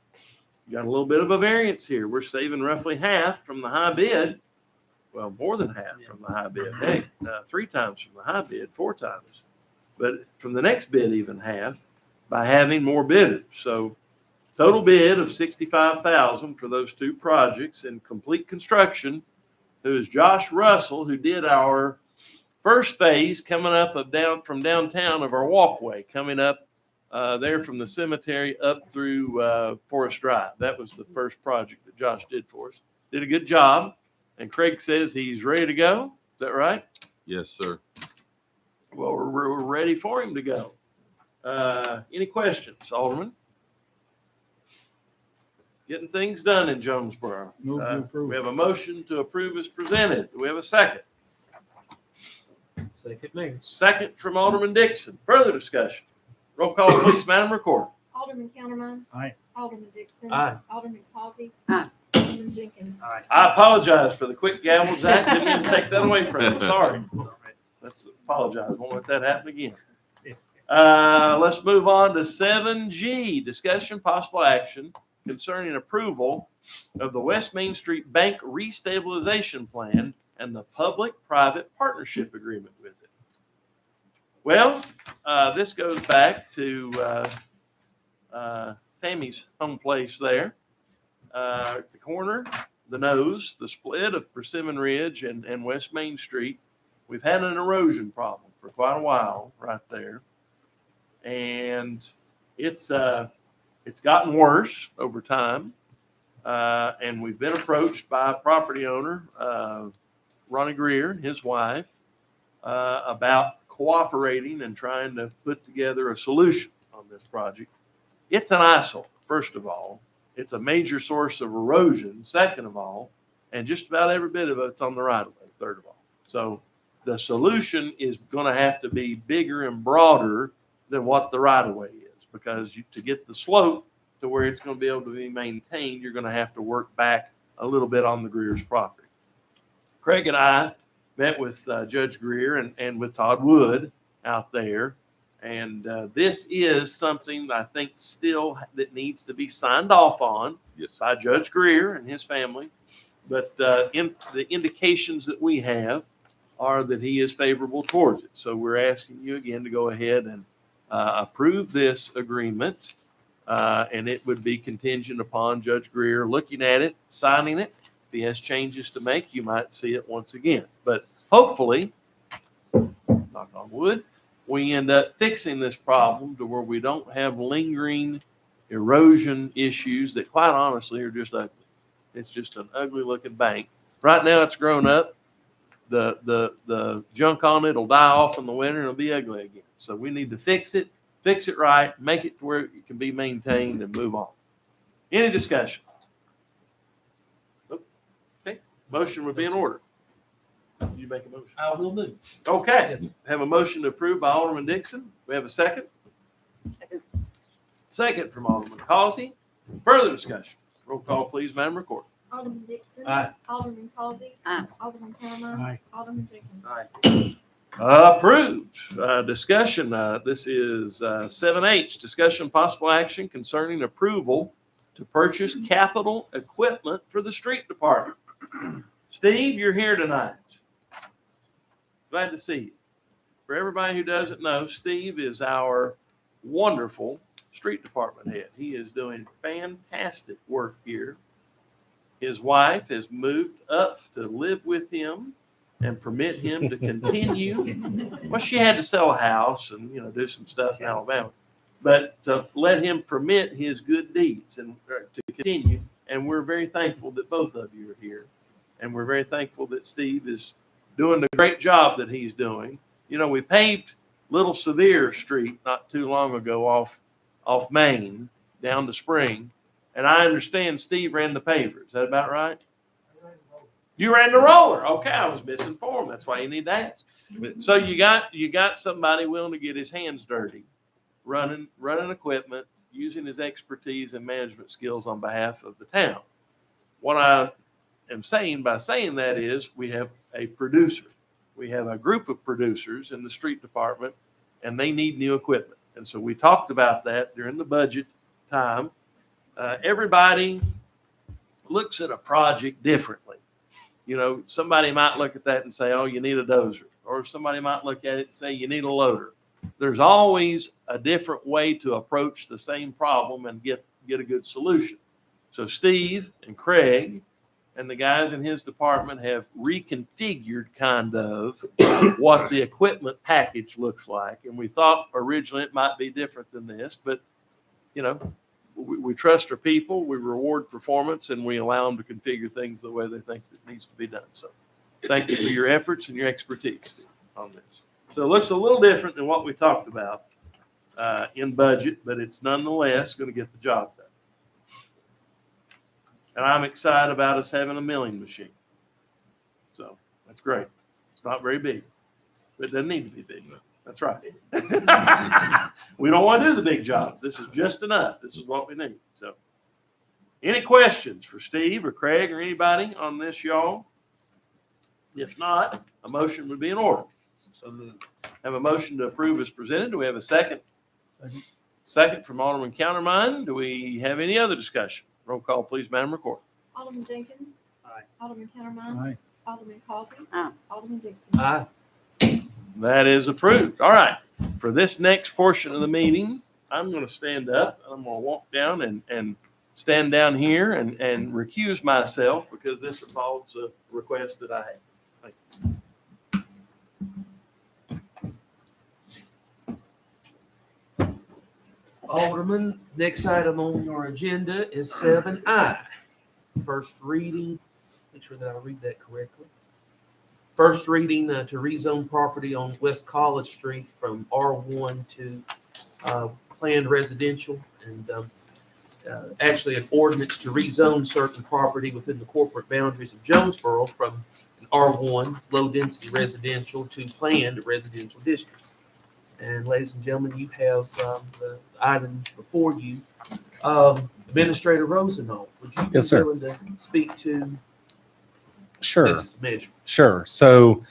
You got a little bit of a variance here. We're saving roughly half from the high bid. Well, more than half from the high bid. Hey, 3 times from the high bid, 4 times. But from the next bid, even half, by having more bidders. So total bid of $65,000 for those 2 projects in complete construction. Who is Josh Russell, who did our first phase coming up from downtown of our walkway, coming up there from the cemetery up through Forest Drive. That was the first project that Josh did for us. Did a good job. And Craig says he's ready to go. Is that right? Yes, sir. Well, we're ready for him to go. Any questions, Alderman? Getting things done in Jonesborough. Move to approve. We have a motion to approve as presented. Do we have a second? Second, Mayor. Second from Alderman Dixon. Further discussion. Roll call, please, Madam Recorder. Alderman Counterman. Aye. Alderman Dixon. Aye. Alderman Causey. Aye. Alderman Jenkins. Aye. I apologize for the quick gavel, Zach. Didn't mean to take that away from you. Sorry. Let's apologize. Won't let that happen again. Let's move on to 7G, discussion possible action concerning approval of the West Main Street Bank Restabilization Plan and the public-private partnership agreement with it. Well, this goes back to Tammy's home place there. At the corner, the nose, the split of Persimmon Ridge and West Main Street. We've had an erosion problem for quite a while right there. And it's gotten worse over time. And we've been approached by a property owner, Ronnie Greer and his wife, about cooperating and trying to put together a solution on this project. It's an eyesore, first of all. It's a major source of erosion, second of all, and just about every bit of it's on the right of way, third of all. So the solution is going to have to be bigger and broader than what the right of way is, because to get the slope to where it's going to be able to be maintained, you're going to have to work back a little bit on the Greer's property. Craig and I met with Judge Greer and with Todd Wood out there. And this is something I think still that needs to be signed off on Yes. by Judge Greer and his family. But the indications that we have are that he is favorable towards it. So we're asking you again to go ahead and approve this agreement. And it would be contingent upon Judge Greer looking at it, signing it. If he has changes to make, you might see it once again. But hopefully, knock on wood, we end up fixing this problem to where we don't have lingering erosion issues that quite honestly are just ugly. It's just an ugly looking bank. Right now it's grown up. The junk on it will die off in the winter and it'll be ugly again. So we need to fix it right, make it to where it can be maintained and move on. Any discussion? Okay, motion would be in order. Did you make a motion? I will move. Okay, Yes, sir. have a motion to approve by Alderman Dixon. We have a second. Second. Second from Alderman Causey. Further discussion. Roll call, please, Madam Recorder. Alderman Dixon. Aye. Alderman Causey. Aye. Alderman Kellerman. Aye. Alderman Jenkins. Aye. Approved. Discussion. This is 7H. Discussion possible action concerning approval to purchase capital equipment for the street department. Steve, you're here tonight. Glad to see you. For everybody who doesn't know, Steve is our wonderful street department head. He is doing fantastic work here. His wife has moved up to live with him and permit him to continue. Well, she had to sell a house and, do some stuff in Alabama, but to let him permit his good deeds and to continue. And we're very thankful that both of you are here. And we're very thankful that Steve is doing the great job that he's doing. We paved Little Sevier Street not too long ago off Main down to Spring. And I understand Steve ran the paver. Is that about right? You ran the roller. Okay, I was misinformed. That's why you need to ask. So you got somebody willing to get his hands dirty, running equipment, using his expertise and management skills on behalf of the town. What I am saying by saying that is we have a producer. We have a group of producers in the street department, and they need new equipment. And so we talked about that during the budget time. Everybody looks at a project differently. Somebody might look at that and say, oh, you need a dozer. Or somebody might look at it and say, you need a loader. There's always a different way to approach the same problem and get a good solution. So Steve and Craig and the guys in his department have reconfigured kind of what the equipment package looks like. And we thought originally it might be different than this, but we trust our people, we reward performance, and we allow them to configure things the way they think it needs to be done. So thank you for your efforts and your expertise, Steve, on this. So it looks a little different than what we talked about in budget, but it's nonetheless going to get the job done. And I'm excited about us having a milling machine. So that's great. It's not very big, but it doesn't need to be big. That's right. We don't want to do the big jobs. This is just enough. This is what we need. So any questions for Steve or Craig or anybody on this, y'all? If not, a motion would be in order. So moved. Have a motion to approve as presented. Do we have a second? Second. Second from Alderman Countermine. Do we have any other discussion? Roll call, please, Madam Recorder. Alderman Jenkins. Aye. Alderman Kellerman. Aye. Alderman Causey. Aye. Alderman Dixon. Aye. That is approved. All right. For this next portion of the meeting, I'm going to stand up. I'm going to walk down and stand down here and recuse myself because this involves a request that I have. Thank you. Alderman, next item on your agenda is 7I. First reading, make sure that I read that correctly. First reading to rezone property on West College Street from R1 to planned residential, and actually an ordinance to rezone certain property within the corporate boundaries of Jonesborough from an R1 low-density residential to planned residential districts. And ladies and gentlemen, you have the item before you. Administrator Rosenthal, would you be Yes, sir. willing to speak to Sure. this measure? Sure. So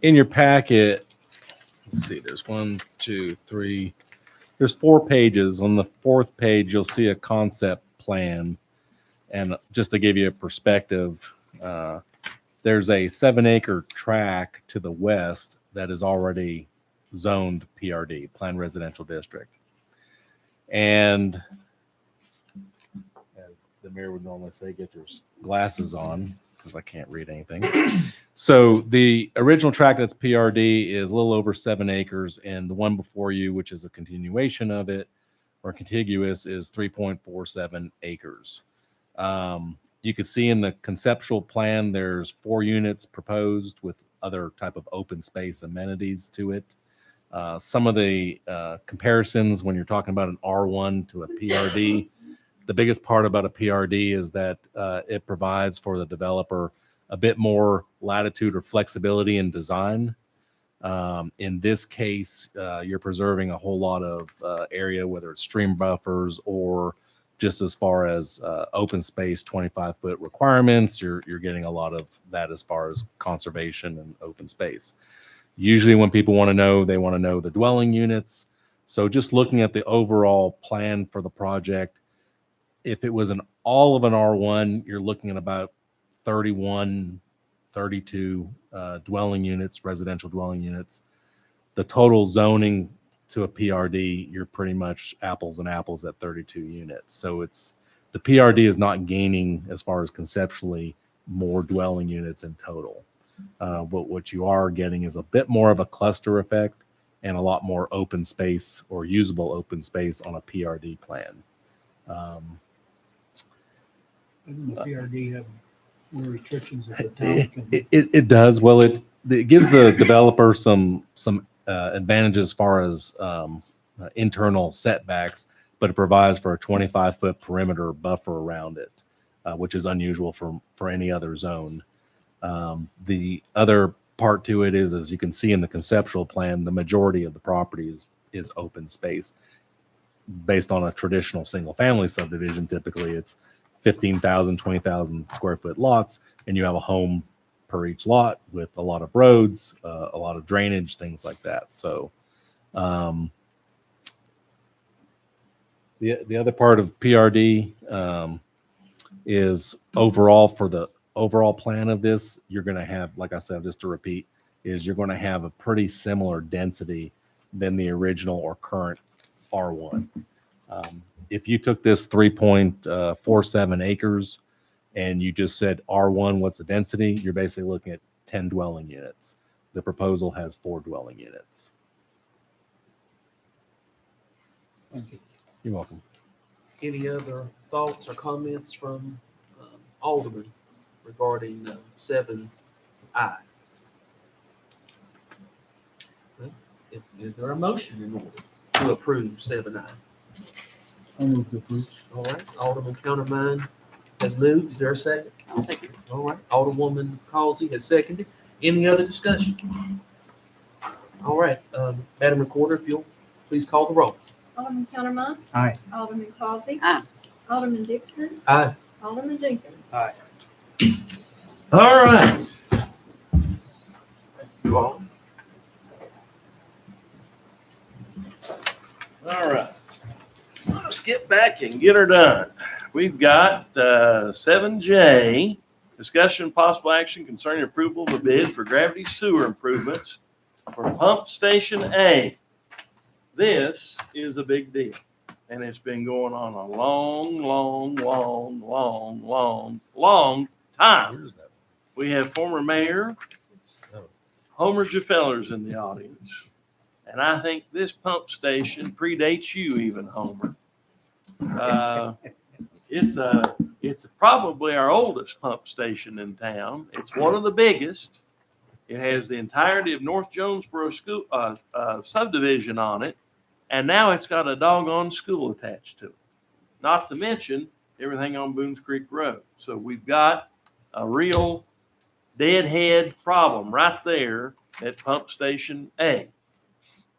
in your packet, let's see, there's 1, 2, 3, there's 4 pages. On the 4th page, you'll see a concept plan. And just to give you a perspective, there's a 7-acre tract to the west that is already zoned PRD, Planned Residential District. And as the mayor would normally say, get your glasses on because I can't read anything. So the original tract that's PRD is a little over 7 acres, and the one before you, which is a continuation of it or contiguous, is 3.47 acres. You can see in the conceptual plan, there's 4 units proposed with other type of open space amenities to it. Some of the comparisons when you're talking about an R1 to a PRD, the biggest part about a PRD is that it provides for the developer a bit more latitude or flexibility in design. In this case, you're preserving a whole lot of area, whether it's stream buffers or just as far as open space, 25-foot requirements. You're getting a lot of that as far as conservation and open space. Usually when people want to know, they want to know the dwelling units. So just looking at the overall plan for the project, if it was all of an R1, you're looking at about 31, 32 dwelling units, residential dwelling units. The total zoning to a PRD, you're pretty much apples and apples at 32 units. So it's the PRD is not gaining as far as conceptually more dwelling units in total. But what you are getting is a bit more of a cluster effect and a lot more open space or usable open space on a PRD plan. Doesn't the PRD have more restrictions that the town can? It does. Well, it gives the developer some advantages as far as internal setbacks, but it provides for a 25-foot perimeter buffer around it, which is unusual for any other zone. The other part to it is, as you can see in the conceptual plan, the majority of the property is open space. Based on a traditional single-family subdivision, typically it's 15,000, 20,000 square foot lots, and you have a home per each lot with a lot of roads, a lot of drainage, things like that. So the other part of PRD is overall, for the overall plan of this, you're going to have, like I said, just to repeat, is you're going to have a pretty similar density than the original or current R1. If you took this 3.47 acres and you just said R1, what's the density? You're basically looking at 10 dwelling units. The proposal has 4 dwelling units. Thank you. You're welcome. Any other thoughts or comments from Alderman regarding 7I? Well, is there a motion in order to approve 7I? I'll move to approve. All right, Alderman Countermine has moved. Is there a second? I'll second. All right, Alderwoman Causey has seconded. Any other discussion? All right, Madam Recorder, if you'll please call the roll. Alderman Countermine. Aye. Alderman Causey. Aye. Alderman Dixon. Aye. Alderman Jenkins. Aye. All right. Thank you all. All right. Let's get back and get her done. We've got 7J, discussion possible action concerning approval of a bid for gravity sewer improvements for Pump Station A. This is a big deal, and it's been going on a long time. We have former Mayor Homer Jaffeller's in the audience, and I think this pump station predates you even, Homer. It's probably our oldest pump station in town. It's one of the biggest. It has the entirety of North Jonesborough school subdivision on it, and now it's got a doggone school attached to it. Not to mention everything on Boones Creek Road. So we've got a real deadhead problem right there at Pump Station A,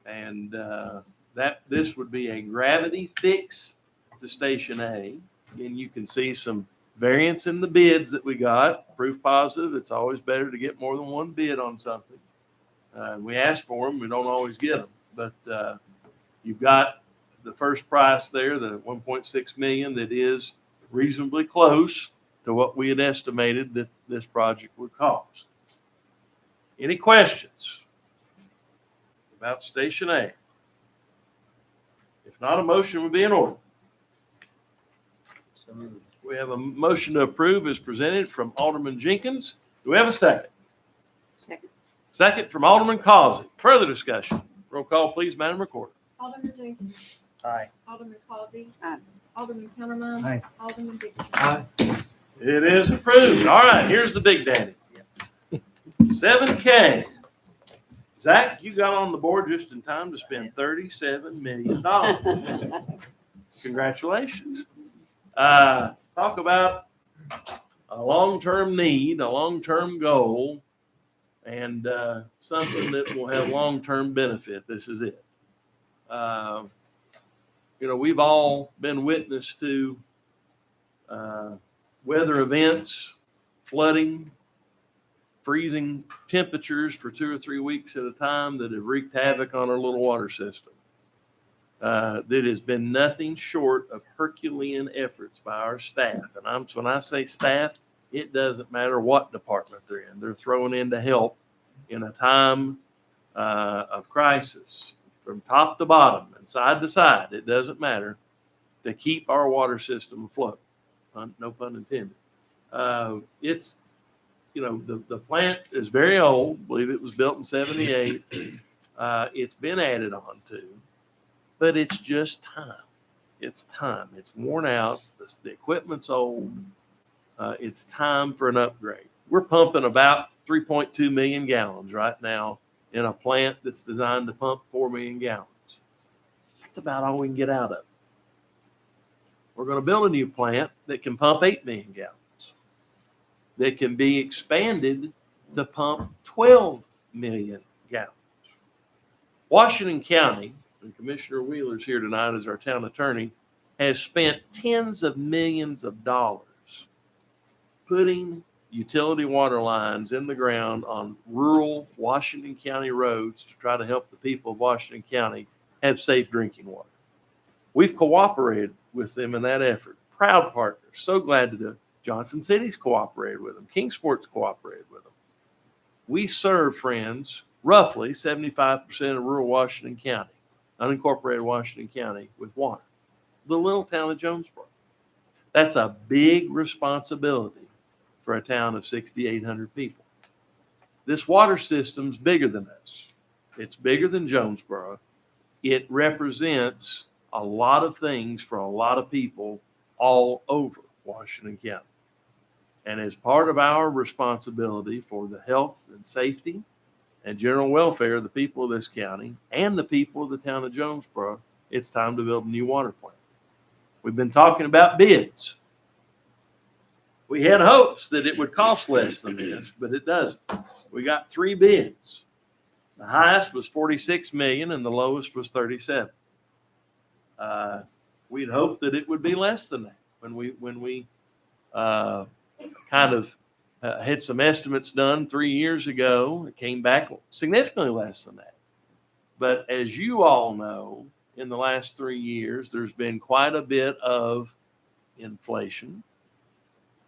and this would be a gravity fix to Station A. Again, you can see some variance in the bids that we got, proof positive. It's always better to get more than one bid on something. We ask for them, we don't always get them, but you've got the first price there, the 1.6 million, that is reasonably close to what we had estimated that this project would cost. Any questions about Station A? If not, a motion would be in order. We have a motion to approve as presented from Alderman Jenkins. Do we have a second? Second. Second from Alderman Causey. Further discussion. Roll call, please, Madam Recorder. Alderman Jenkins. Aye. Alderman Causey. Aye. Alderman Counterman. Aye. Alderman Dixon. Aye. It is approved. All right, here's the big daddy. 7K. Zach, you got on the board just in time to spend $37 million. Congratulations. Talk about a long-term need, a long-term goal, and something that will have long-term benefit. This is it. We've all been witness to weather events, flooding, freezing temperatures for 2 or 3 weeks at a time that have wreaked havoc on our little water system. That has been nothing short of Herculean efforts by our staff. And when I say staff, it doesn't matter what department they're in. They're thrown in to help in a time of crisis, from top to bottom and side to side. It doesn't matter, to keep our water system afloat. No pun intended. It's, the plant is very old. I believe it was built in 78. It's been added on to, but it's just time. It's time. It's worn out. The equipment's old. It's time for an upgrade. We're pumping about 3.2 million gallons right now in a plant that's designed to pump 4 million gallons. That's about all we can get out of it. We're going to build a new plant that can pump 8 million gallons, that can be expanded to pump 12 million gallons. Washington County, and Commissioner Wheeler's here tonight as our town attorney, has spent tens of millions of dollars putting utility water lines in the ground on rural Washington County roads to try to help the people of Washington County have safe drinking water. We've cooperated with them in that effort. Proud partners. So glad to do it. Johnson City's cooperated with them. Kingsport's cooperated with them. We serve, friends, roughly 75% of rural Washington County, unincorporated Washington County, with water. The little town of Jonesborough. That's a big responsibility for a town of 6,800 people. This water system's bigger than us. It's bigger than Jonesborough. It represents a lot of things for a lot of people all over Washington County. And as part of our responsibility for the health and safety and general welfare of the people of this county and the people of the town of Jonesborough, it's time to build a new water plant. We've been talking about bids. We had hopes that it would cost less than this, but it doesn't. We got 3 bids. The highest was 46 million and the lowest was 37. We'd hoped that it would be less than that. When we kind of had some estimates done 3 years ago, it came back significantly less than that. But as you all know, in the last 3 years, there's been quite a bit of inflation.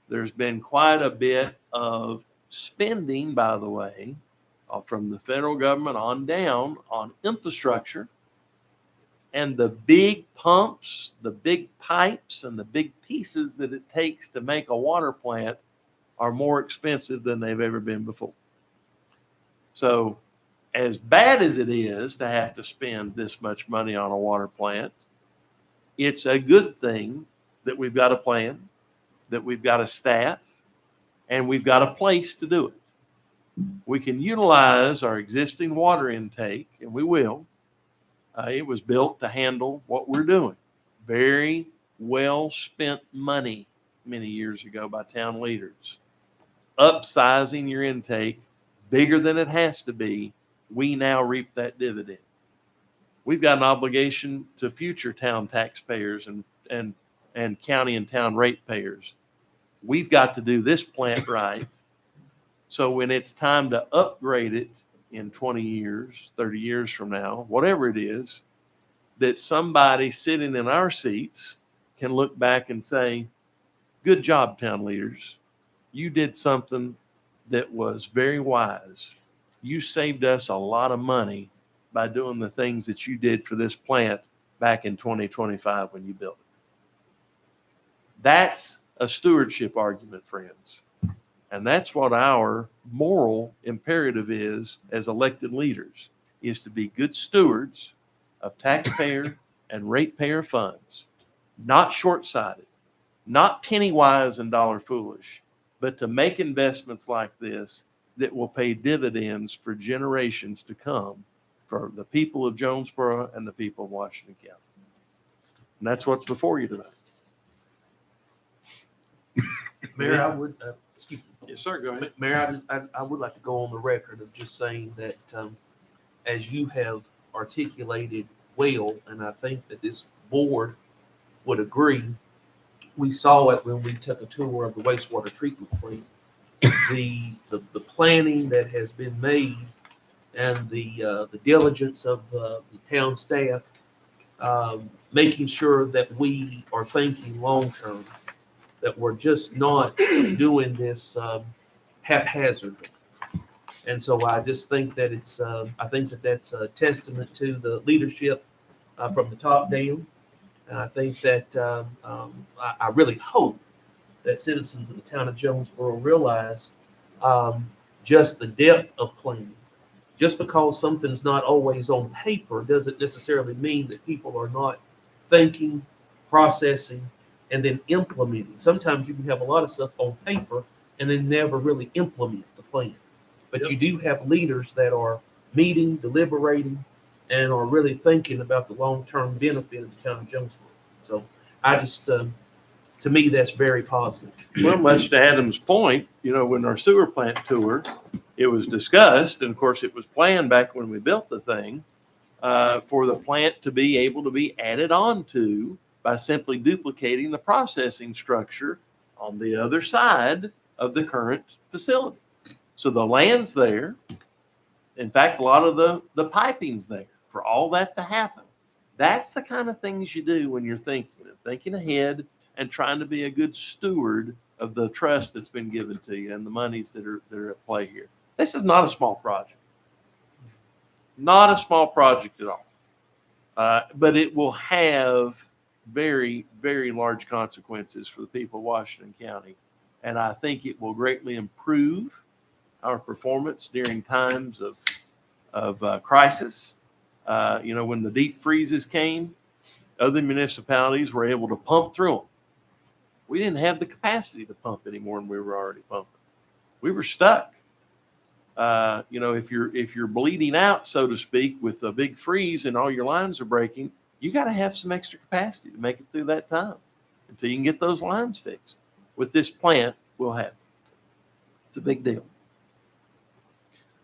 There's been quite a bit of spending, by the way, from the federal government on down on infrastructure. And the big pumps, the big pipes, and the big pieces that it takes to make a water plant are more expensive than they've ever been before. So as bad as it is to have to spend this much money on a water plant, it's a good thing that we've got a plan, that we've got a staff, and we've got a place to do it. We can utilize our existing water intake, and we will. It was built to handle what we're doing. Very well spent money many years ago by town leaders. Upsizing your intake bigger than it has to be, we now reap that dividend. We've got an obligation to future town taxpayers and county and town ratepayers we've got to do this plant right. So when it's time to upgrade it in 20 years, 30 years from now, whatever it is, that somebody sitting in our seats can look back and say, good job, town leaders. You did something that was very wise. You saved us a lot of money by doing the things that you did for this plant back in 2025 when you built it. That's a stewardship argument, friends. And that's what our moral imperative is as elected leaders, is to be good stewards of taxpayer and ratepayer funds, not short-sighted, not penny-wise and dollar-foolish, but to make investments like this that will pay dividends for generations to come for the people of Jonesborough and the people of Washington County. And that's what's before you tonight. Mayor, I would, excuse me. Yes, sir. Go ahead. Mayor, I would like to go on the record of just saying that as you have articulated well, and I think that this board would agree, we saw it when we took a tour of the wastewater treatment plant. The planning that has been made and the diligence of the town staff, making sure that we are thinking long term, that we're just not doing this haphazardly. And so I just think that it's, I think that that's a testament to the leadership from the top down. And I think that I really hope that citizens of the town of Jonesborough realize just the depth of planning. Just because something's not always on paper doesn't necessarily mean that people are not thinking, processing, and then implementing. Sometimes you can have a lot of stuff on paper and then never really implement the plan. But you do have leaders that are meeting, deliberating, and are really thinking about the long-term benefit of the town of Jonesborough. So I just, to me, that's very positive. Well, much to Adam's point, you know, when our sewer plant tour, it was discussed, and of course it was planned back when we built the thing, for the plant to be able to be added on to by simply duplicating the processing structure on the other side of the current facility. So the land's there. In fact, a lot of the piping's there for all that to happen. That's the kind of things you do when you're thinking ahead and trying to be a good steward of the trust that's been given to you and the monies that are at play here. This is not a small project. Not a small project at all. But it will have very, very large consequences for the people of Washington County. And I think it will greatly improve our performance during times of crisis. You know, when the deep freezes came, other municipalities were able to pump through them. We didn't have the capacity to pump anymore, and we were already pumping. We were stuck. You know, if you're bleeding out, so to speak, with a big freeze and all your lines are breaking, you got to have some extra capacity to make it through that time until you can get those lines fixed. With this plant, we'll have it. It's a big deal.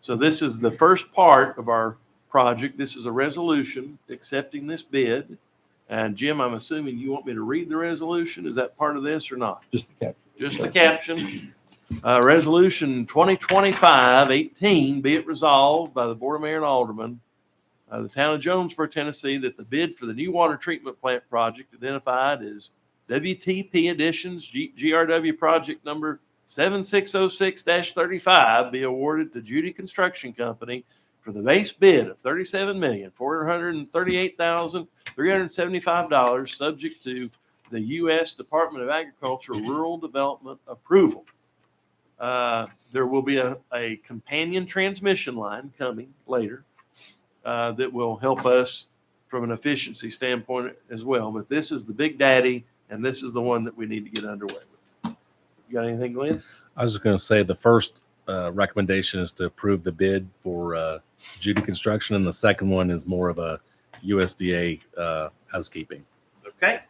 So this is the first part of our project. This is a resolution accepting this bid. And Jim, I'm assuming you want me to read the resolution. Is that part of this or not? Just the caption. Just the caption. Resolution 2025-18, be it resolved by the Board of Mayor and Aldermen of the town of Jonesborough, Tennessee, that the bid for the new water treatment plant project identified as WTP Additions GRW project number 7606-35 be awarded to Judy Construction Company for the base bid of $37,438,375, subject to the U.S. Department of Agriculture Rural Development approval. There will be a companion transmission line coming later that will help us from an efficiency standpoint as well. But this is the big daddy, and this is the one that we need to get underway with. You got anything, Glenn? I was just going to say the first recommendation is to approve the bid for Judy Construction, and the second one is more of a USDA housekeeping. Okay.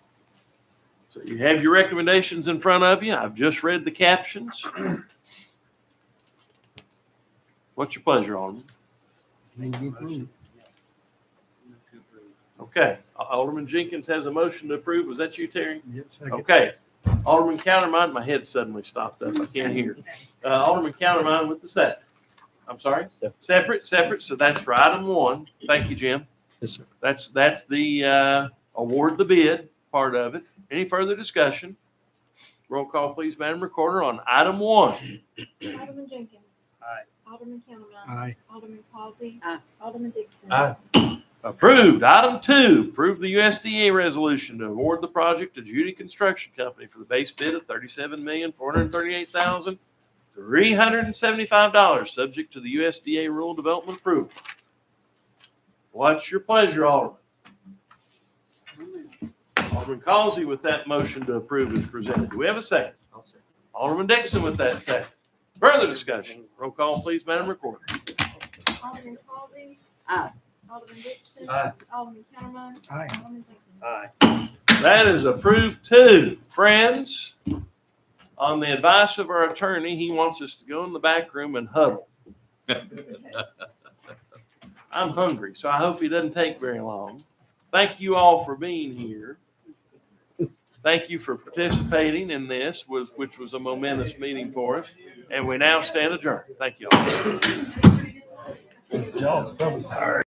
So you have your recommendations in front of you. I've just read the captions. What's your pleasure, Alderman? Okay. Alderman Jenkins has a motion to approve. Was that you, Terry? Yes, second. Okay. Alderman Countermine, my head suddenly stopped up. I can't hear. Alderman Countermine with the second. I'm sorry? Separate. So that's for item 1. Thank you, Jim. Yes, sir. That's the award the bid part of it. Any further discussion? Roll call, please, Madam Recorder, on item 1. Alderman Jenkins. Aye. Alderman Counterman. Aye. Alderman Causey. Aye. Alderman Dixon. Aye. Approved. Item 2, approve the USDA resolution to award the project to Judy Construction Company for the base bid of $37,438,375, subject to the USDA rural development approval. What's your pleasure, Alderman? Alderman Causey with that motion to approve is presented. Do we have a second? Alderman Dixon with that second. Further discussion. Roll call, please, Madam Recorder. Alderman Causey. Aye. Alderman Dixon. Aye. Alderman Counterman. Aye. Alderman Jenkins. Aye. That is approved too. Friends, on the advice of our attorney, he wants us to go in the back room and huddle. I'm hungry, so I hope he doesn't take very long. Thank you all for being here. Thank you for participating in this, which was a momentous meeting for us. And we now stand adjourned. Thank you all. John's probably tired.